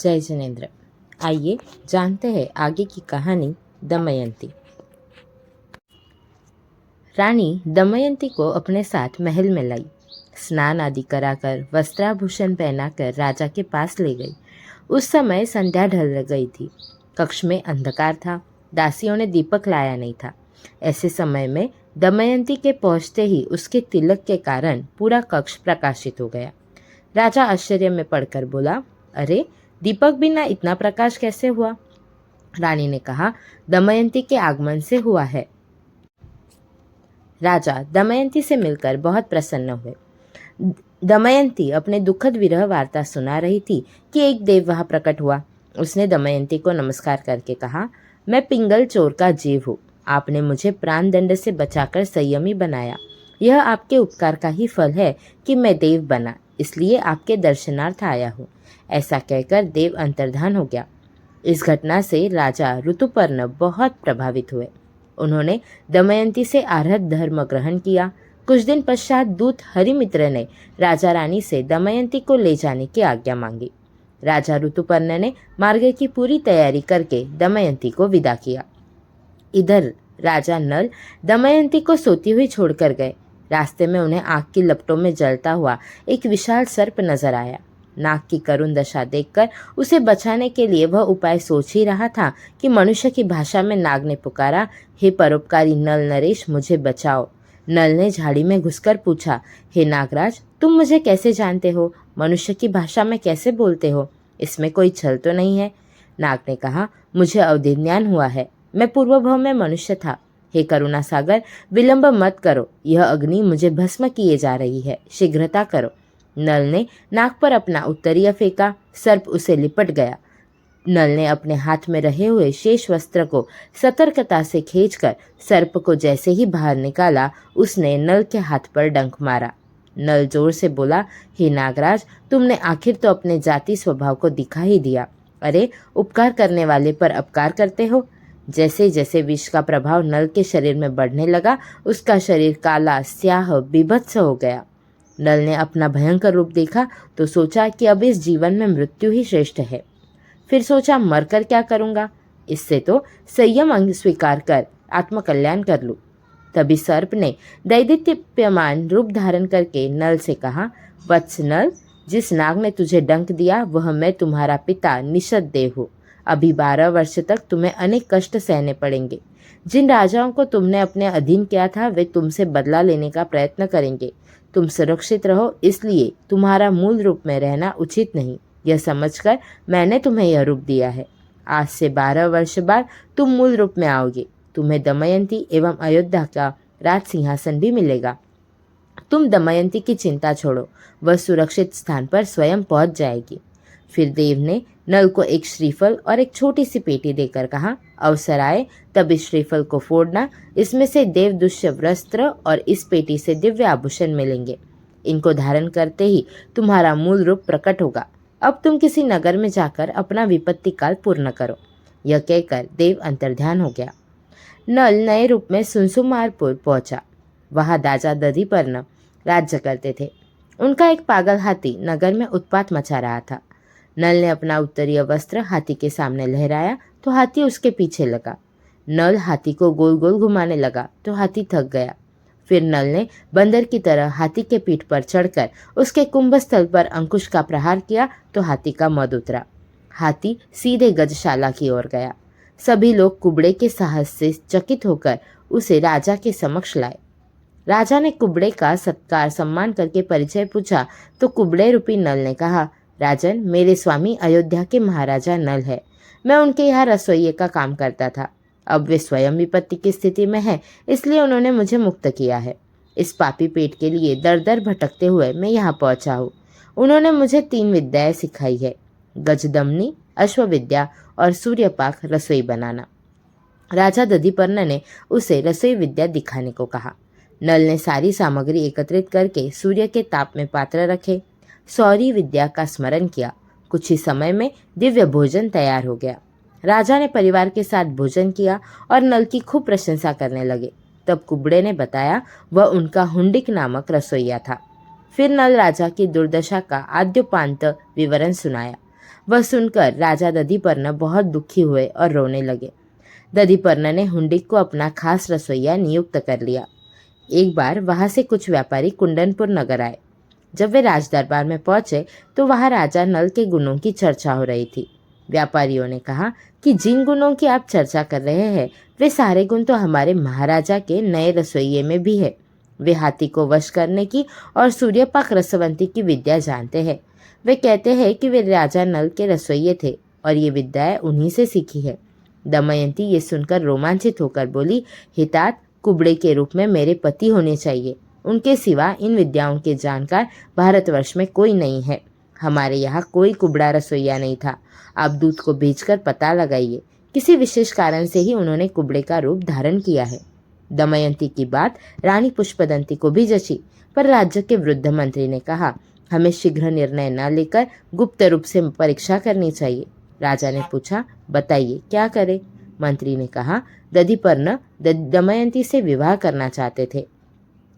जय जिनेन्द्र। आइए जानते हैं आगे की कहानी दमयंती। रानी दमयंती को अपने साथ महल में लाई। स्नान आदि कराकर वस्त्राभूषण पहनाकर राजा के पास ले गई। उस समय संध्या ढल गई थी। कक्ष में अंधकार था। दासियों ने दीपक लाया नहीं था। ऐसे समय में दमयंती के पहुंचते ही उसके तिलक के कारण पूरा कक्ष प्रकाशित हो गया। राजा आश्चर्य में पड़कर बोला, अरे, दीपक बिना इतना प्रकाश कैसे हुआ? रानी ने कहा, दमयंती के आगमन से हुआ है। राजा दमयंती से मिलकर बहुत प्रसन्न हुए। दमयंती अपने दुखद विरह वार्ता सुना रही थी कि एक देव वहां प्रकट हुआ। उसने दमयंती को नमस्कार करके कहा, मैं पिंगल चोर का जीव हूँ। आपने मुझे प्राण दंड से बचाकर संयमी बनाया। यह आपके उपकार का ही फल है कि मैं देव बना, इसलिए आपके दर्शनार्थ आया हूँ। ऐसा कहकर देव अंतर्धान हो गया। इस घटना से राजा ऋतुपर्ण बहुत प्रभावित हुए। उन्होंने दमयंती से आर्हत धर्म ग्रहण किया। कुछ दिन पश्चात दूत हरिमित्र ने राजा रानी से दमयंती को ले जाने की आज्ञा मांगी। राजा ऋतुपर्ण ने मार्ग की पूरी तैयारी करके दमयंती को विदा किया। इधर राजा नल दमयंती को सोती हुई छोड़कर गए। रास्ते में उन्हें आग की लपटों में जलता हुआ एक विशाल सर्प नजर आया। नाग की करुण दशा देखकर उसे बचाने के लिए वह उपाय सोच ही रहा था कि मनुष्य की भाषा में नाग ने पुकारा, हे परोपकारी नल नरेश, मुझे बचाओ। नल ने झाड़ी में घुसकर पूछा, हे नागराज, तुम मुझे कैसे जानते हो? मनुष्य की भाषा में कैसे बोलते हो? इसमें कोई छल तो नहीं है? नाग ने कहा, मुझे अवधिज्ञान हुआ है। मैं पूर्व भाव में मनुष्य था। हे करुणा सागर, विलंब मत करो। यह अग्नि मुझे भस्म किए जा रही है। शीघ्रता करो। नल ने नाग पर अपना उत्तरीय फेंका। सर्प उसे लिपट गया। नल ने अपने हाथ में रहे हुए शेष वस्त्र को सतर्कता से खींचकर सर्प को जैसे ही बाहर निकाला, उसने नल के हाथ पर डंक मारा। नल जोर से बोला, हे नागराज, तुमने आखिर तो अपने जाति स्वभाव को दिखा ही दिया। अरे, उपकार करने वाले पर अपकार करते हो। जैसे जैसे विष का प्रभाव नल के शरीर में बढ़ने लगा, उसका शरीर काला, स्याह, बीभत्स हो गया। नल ने अपना भयंकर रूप देखा तो सोचा कि अब इस जीवन में मृत्यु ही श्रेष्ठ है। फिर सोचा, मरकर क्या करूंगा? इससे तो संयम अंग स्वीकार कर आत्मकल्याण कर लूं। तभी सर्प ने दैदिप्यमान रूप धारण करके नल से कहा, वत्स नल, जिस नाग ने तुझे डंक दिया वह मैं तुम्हारा पिता निषद देव हूँ। अभी 12 वर्ष तक तुम्हें अनेक कष्ट सहने पड़ेंगे। जिन राजाओं को तुमने अपने अधीन किया था वे तुमसे बदला लेने का प्रयत्न करेंगे। तुम सुरक्षित रहो, इसलिए तुम्हारा मूल रूप में रहना उचित नहीं। यह समझकर मैंने तुम्हें यह रूप दिया है। आज से 12 वर्ष बाद तुम मूल रूप में आओगे। तुम्हें दमयंती एवं अयोध्या का राज सिंहासन भी मिलेगा। तुम दमयंती की चिंता छोड़ो, वह सुरक्षित स्थान पर स्वयं पहुंच जाएगी। फिर देव ने नल को एक श्रीफल और एक छोटी सी पेटी देकर कहा, अवसर आए तब इस श्रीफल को फोड़ना। इसमें से देवदुष्य वस्त्र और इस पेटी से दिव्य आभूषण मिलेंगे। इनको धारण करते ही तुम्हारा मूल रूप प्रकट होगा। अब तुम किसी नगर में जाकर अपना विपत्ति काल पूर्ण करो। यह कहकर देव अंतर्ध्यान हो गया। नल नए रूप में सुनसुमारपुर पहुंचा। वहां दाजा दधिपर्ण राज्य करते थे। उनका एक पागल हाथी नगर में उत्पात मचा रहा था। नल ने अपना उत्तरीय वस्त्र हाथी के सामने लहराया तो हाथी उसके पीछे लगा। नल हाथी को गोल गोल घुमाने लगा तो हाथी थक गया। फिर नल ने बंदर की तरह हाथी के पीठ पर चढ़कर उसके कुंभस्थल पर अंकुश का प्रहार किया तो हाथी का मद उतरा। हाथी सीधे गजशाला की ओर गया। सभी लोग कुबड़े के साहस से चकित होकर उसे राजा के समक्ष लाए। राजा ने कुबड़े का सत्कार सम्मान करके परिचय पूछा तो कुबड़े रूपी नल ने कहा, राजन, मेरे स्वामी अयोध्या के महाराजा नल है। मैं उनके यहाँ रसोइये का काम करता था। अब वे स्वयं विपत्ति की स्थिति में हैं, इसलिए उन्होंने मुझे मुक्त किया है। इस पापी पेट के लिए दर दर भटकते हुए मैं यहाँ पहुँचा हूँ। उन्होंने मुझे 3 विद्याएं सिखाई है, गजदमनी, अश्वविद्या और सूर्यपाक रसोई बनाना। राजा दधिपर्ण ने उसे रसोई विद्या दिखाने को कहा। नल ने सारी सामग्री एकत्रित करके सूर्य के ताप में पात्र रखे, सौरी विद्या का स्मरण किया। कुछ ही समय में दिव्य भोजन तैयार हो गया। राजा ने परिवार के साथ भोजन किया और नल की खूब प्रशंसा करने लगे। तब कुबड़े ने बताया वह उनका हुंडिक नामक रसोइया था। फिर नल राजा की दुर्दशा का आद्योपांत विवरण सुनाया। वह सुनकर राजा दधिपर्ण बहुत दुखी हुए और रोने लगे। दधिपर्ण ने हुंडिक को अपना खास रसोइया नियुक्त कर लिया। एक बार वहां से कुछ व्यापारी कुंडनपुर नगर आए। जब वे राजदरबार में पहुंचे तो वहां राजा नल के गुणों की चर्चा हो रही थी। व्यापारियों ने कहा कि जिन गुणों की आप चर्चा कर रहे हैं वे सारे गुण तो हमारे महाराजा के नए रसोइये में भी है। वे हाथी को वश करने की और सूर्यपाक रसवंती की विद्या जानते हैं। वे कहते हैं कि वे राजा नल के रसोइये थे और ये विद्याएं उन्हीं से सीखी है। दमयंती ये सुनकर रोमांचित होकर बोली, हितात, कुबड़े के रूप में मेरे पति होने चाहिए। उनके सिवा इन विद्याओं के जानकार भारतवर्ष में कोई नहीं है। हमारे यहाँ कोई कुबड़ा रसोइया नहीं था। आप दूत को भेजकर पता लगाइए। किसी विशेष कारण से ही उन्होंने कुबड़े का रूप धारण किया है। दमयंती की बात रानी पुष्पदंती को भी जची, पर राज्य के वृद्ध मंत्री ने कहा, हमें शीघ्र निर्णय न लेकर गुप्त रूप से परीक्षा करनी चाहिए। राजा ने पूछा, बताइए क्या करें? मंत्री ने कहा, दधिपर्ण दमयंती से विवाह करना चाहते थे।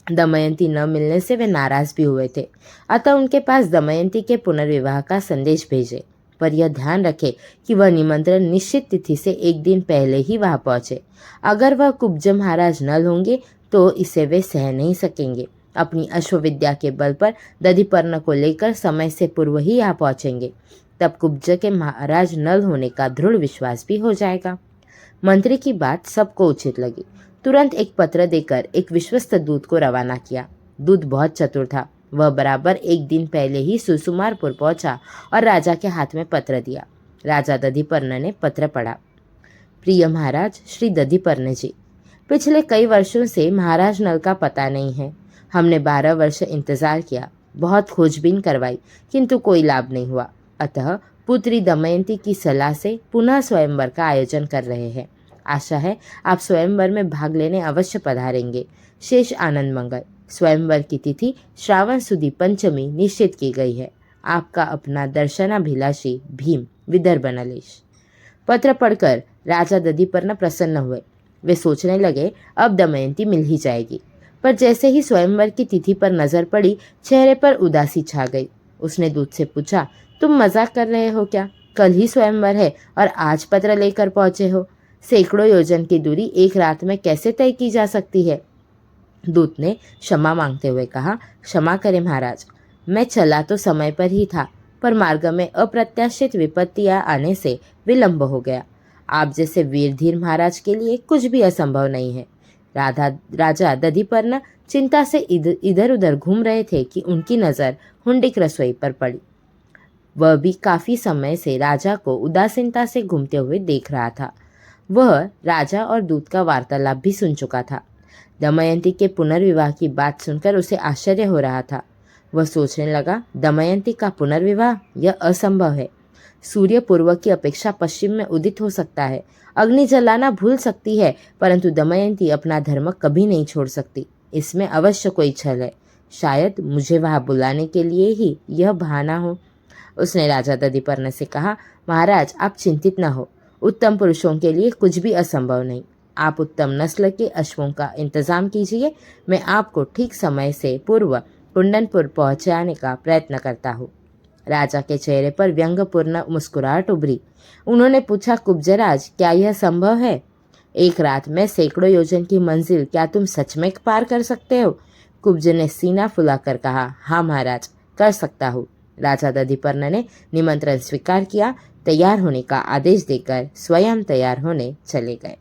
दमयंती न मिलने से वे नाराज भी हुए थे, अतः उनके पास दमयंती के पुनर्विवाह का संदेश भेजे, पर यह ध्यान रखे कि वह निमंत्रण निश्चित तिथि से एक दिन पहले ही वहां पहुंचे। अगर वह कुब्ज महाराज नल होंगे तो इसे वे सह नहीं सकेंगे। अपनी अश्वविद्या के बल पर दधिपर्ण को लेकर समय से पूर्व ही यहाँ पहुंचेंगे, तब कुब्ज के महाराज नल होने का दृढ़ विश्वास भी हो जाएगा। मंत्री की बात सबको उचित लगी। तुरंत एक पत्र देकर एक विश्वस्त दूत को रवाना किया। दूत बहुत चतुर था। वह बराबर एक दिन पहले ही सुसुमारपुर पहुंचा और राजा के हाथ में पत्र दिया। राजा दधिपर्ण ने पत्र पढ़ा। प्रिय महाराज श्री दधिपर्ण जी, पिछले कई वर्षों से महाराज नल का पता नहीं है। हमने 12 वर्ष इंतजार किया, बहुत खोजबीन करवाई, किंतु कोई लाभ नहीं हुआ। अतः पुत्री दमयंती की सलाह से पुनः स्वयंवर का आयोजन कर रहे हैं। आशा है आप स्वयंवर में भाग लेने अवश्य पधारेंगे। शेष आनंद मंगल। स्वयंवर की तिथि श्रावण सुदी पंचमी निश्चित की गई है। आपका अपना दर्शनाभिलाषी भीम, विदर्भ नलेश। पत्र पढ़कर राजा दधिपर्ण प्रसन्न हुए। वे सोचने लगे अब दमयंती मिल ही जाएगी, पर जैसे ही स्वयंवर की तिथि पर नजर पड़ी चेहरे पर उदासी छा गई। उसने दूत से पूछा, तुम मजाक कर रहे हो क्या? कल ही स्वयंवर है और आज पत्र लेकर पहुंचे हो। सैकड़ों योजन की दूरी एक रात में कैसे तय की जा सकती है? दूत ने क्षमा मांगते हुए कहा, क्षमा करें महाराज, मैं चला तो समय पर ही था, पर मार्ग में अप्रत्याशित विपत्तियां आने से विलंब हो गया। आप जैसे वीर धीर महाराज के लिए कुछ भी असंभव नहीं है। राजा दधिपर्ण चिंता से इधर उधर घूम रहे थे कि उनकी नज़र हुंडिक रसोई पर पड़ी। वह भी काफी समय से राजा को उदासीनता से घूमते हुए देख रहा था। वह राजा और दूत का वार्तालाप भी सुन चुका था। दमयंती के पुनर्विवाह की बात सुनकर उसे आश्चर्य हो रहा था। वह सोचने लगा, दमयंती का पुनर्विवाह? यह असंभव है। सूर्य पूर्व की अपेक्षा पश्चिम में उदित हो सकता है, अग्नि जलाना भूल सकती है, परंतु दमयंती अपना धर्म कभी नहीं छोड़ सकती। इसमें अवश्य कोई छल है। शायद मुझे वहां बुलाने के लिए ही यह बहाना हो। उसने राजा दधिपर्ण से कहा, महाराज आप चिंतित न हो, उत्तम पुरुषों के लिए कुछ भी असंभव नहीं। आप उत्तम नस्ल के अश्वों का इंतजाम कीजिए। मैं आपको ठीक समय से पूर्व कुंडनपुर पहुंचाने का प्रयत्न करता हूँ। राजा के चेहरे पर व्यंग्यपूर्ण मुस्कुराहट उभरी। उन्होंने पूछा, कुब्जराज क्या यह संभव है? एक रात में सैकड़ों योजन की मंजिल क्या तुम सच में पार कर सकते हो? कुब्ज ने सीना फुलाकर कहा, हाँ महाराज, कर सकता हूँ। राजा दधिपर्ण ने निमंत्रण स्वीकार किया, तैयार होने का आदेश देकर स्वयं तैयार होने चले गए।